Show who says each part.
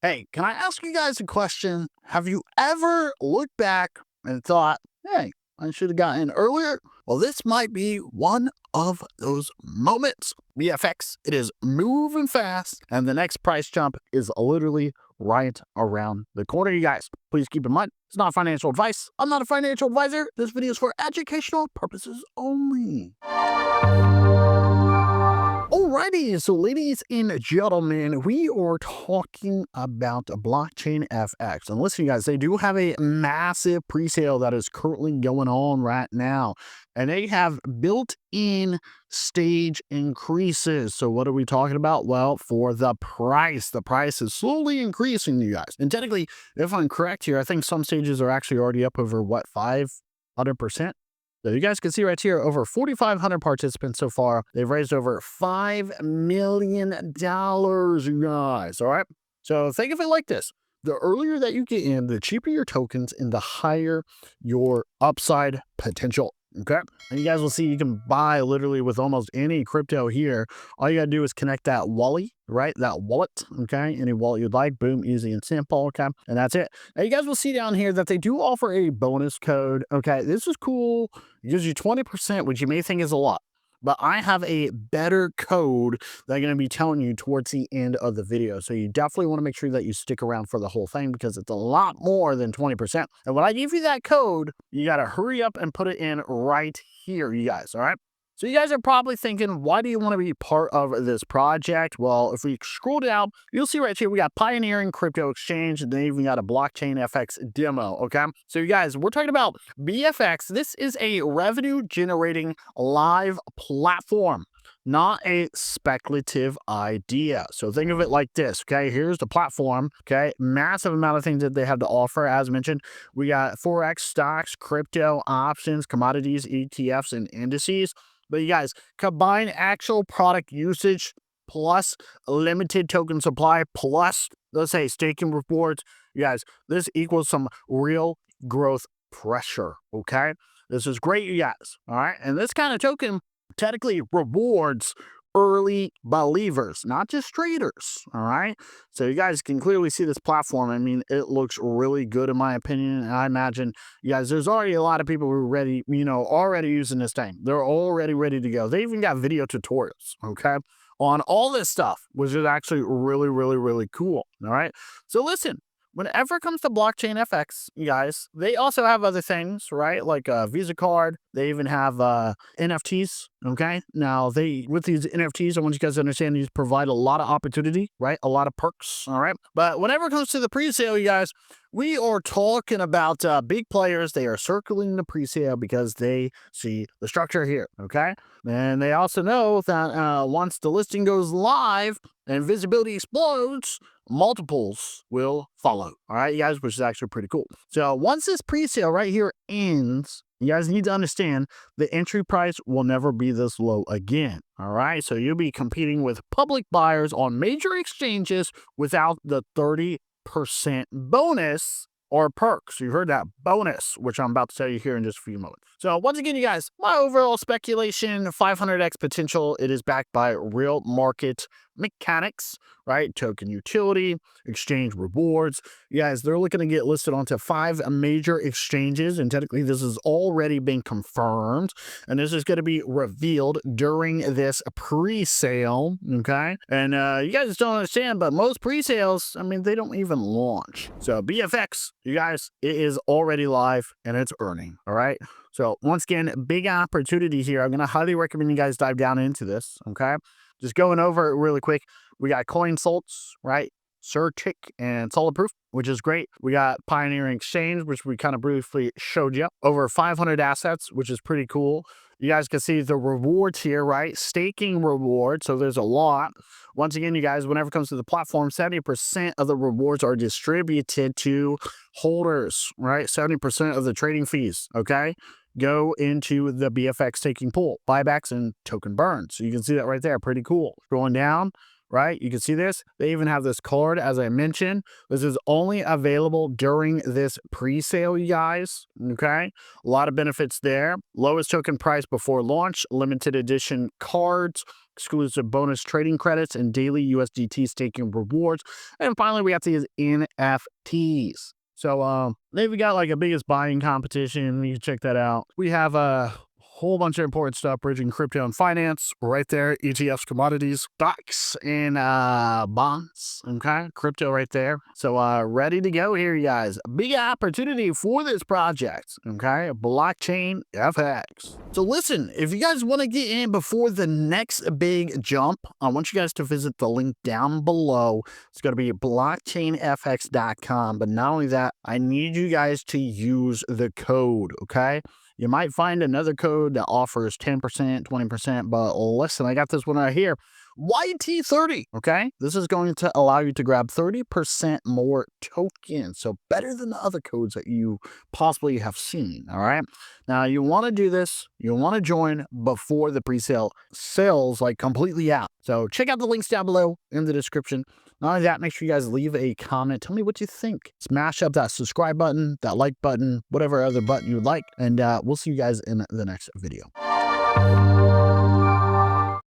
Speaker 1: Hey, can I ask you guys a question? Have you ever looked back and thought, hey, I should have gotten in earlier? Well, this might be one of those moments. BFX, it is moving fast, and the next price jump is literally right around the corner, you guys. Please keep in mind, it's not financial advice. I'm not a financial advisor. This video is for educational purposes only. Alrighty, so ladies and gentlemen, we are talking about Blockchain FX. And listen, you guys, they do have a massive pre-sale that is currently going on right now. And they have built-in stage increases. So what are we talking about? Well, for the price is slowly increasing, you guys. And technically, if I'm correct here, I think some stages are actually already up over, what, 500%? So you guys can see right here, over 4,500 participants so far. They've raised over $5 million, you guys, all right? So think of it like this. The earlier that you get in, the cheaper your tokens and the higher your upside potential. Okay. And you guys will see you can buy literally with almost any crypto here. All you got to do is connect that wallet, right? That wallet. Okay. Any wallet you'd like. Boom. Easy and simple. Okay. And that's it. Now you guys will see down here that they do offer a bonus code. Okay. This is cool. It gives you 20%, which you may think is a lot. But I have a better code that I'm going to be telling you towards the end of the video. So you definitely want to make sure that you stick around for the whole thing because it's a lot more than 20%. And when I give you that code, you got to hurry up and put it in right here, you guys. All right. So you guys are probably thinking, why do you want to be part of this project? Well, if we scroll down, you'll see right here, we got Pioneering Crypto Exchange, and then even got a BlockchainFX demo, okay? So you guys, we're talking about BFX. This is a revenue-generating live platform, not a speculative idea. So think of it like this, okay? Here's the platform, okay? Massive amount of things that they have to offer. As mentioned, we got Forex, stocks, crypto, options, commodities, ETFs, and indices. But you guys, combine actual product usage plus limited token supply plus, let's say, staking rewards. You guys, this equals some real growth pressure, okay? This is great, you guys, all right? And this kind of token technically rewards early believers, not just traders, all right? So you guys can clearly see this platform. I mean, it looks really good in my opinion. And I imagine, you guys, there's already a lot of people who are ready, already using this thing. They're already ready to go. They even got video tutorials, okay, on all this stuff, which is actually really, really, really cool, all right? So listen, whenever it comes to Blockchain FX, you guys, they also have other things, right? Like a Visa card. They even have NFTs. Okay. Now, with these NFTs, I want you guys to understand these provide a lot of opportunity, right? A lot of perks. All right. But whenever it comes to the pre-sale, you guys, we are talking about big players. They are circling the pre-sale because they see the structure here. Okay. And they also know that once the listing goes live and visibility explodes, multiples will follow. All right, you guys, which is actually pretty cool. So once this pre-sale right here ends, you guys need to understand the entry price will never be this low again. All right, so you'll be competing with public buyers on major exchanges without the 30% bonus or perks. You heard that, bonus, which I'm about to tell you here in just a few moments. So once again, you guys, my overall speculation, 500x potential, it is backed by real market mechanics, right? Token utility, exchange rewards. You guys, they're looking to get listed onto 5 major exchanges, and technically this has already been confirmed, and this is going to be revealed during this pre-sale, okay? And you guys don't understand, but most pre-sales, I mean, they don't even launch. So BFX, you guys, it is already live and it's earning, all right? So once again, big opportunity here. I'm going to highly recommend you guys dive down into this, okay? Just going over it really quick. We got CoinSalts, right? Certik and Solidproof, which is great. We got Pioneering Exchange, which we kind of briefly showed you. Over 500 assets, which is pretty cool. You guys can see the rewards here, right? Staking rewards, so there's a lot. Once again, you guys, whenever it comes to the platform, 70% of the rewards are distributed to holders, right? 70% of the trading fees, okay, go into the BFX staking pool, buybacks and token burns. So you can see that right there. Pretty cool. Going down, right? You can see this. They even have this card, as I mentioned. This is only available during this pre-sale, you guys, okay? A lot of benefits there. Lowest token price before launch, limited edition cards, exclusive bonus trading credits, and daily USDT staking rewards. And finally, we have these NFTs. So they've got like a biggest buying competition. You can check that out. We have a whole bunch of important stuff, bridging crypto and finance right there. ETFs, commodities, stocks, and bonds. Okay, crypto right there. So ready to go here, you guys. Big opportunity for this project. Okay, BlockchainFX. So listen, if you guys want to get in before the next big jump, I want you guys to visit the link down below. It's going to be blockchainfx.com. But not only that, I need you guys to use the code, okay? You might find another code that offers 10%, 20%, but listen, I got this one right here. YT30, okay? This is going to allow you to grab 30% more tokens. So better than the other codes that you possibly have seen, all right? Now, you want to do this. You want to join before the pre-sale sales like completely out. So check out the links down below in the description. Not only that, make sure you guys leave a comment. Tell me what you think. Smash up that subscribe button, that like button, whatever other button you would like. And we'll see you guys in the next video.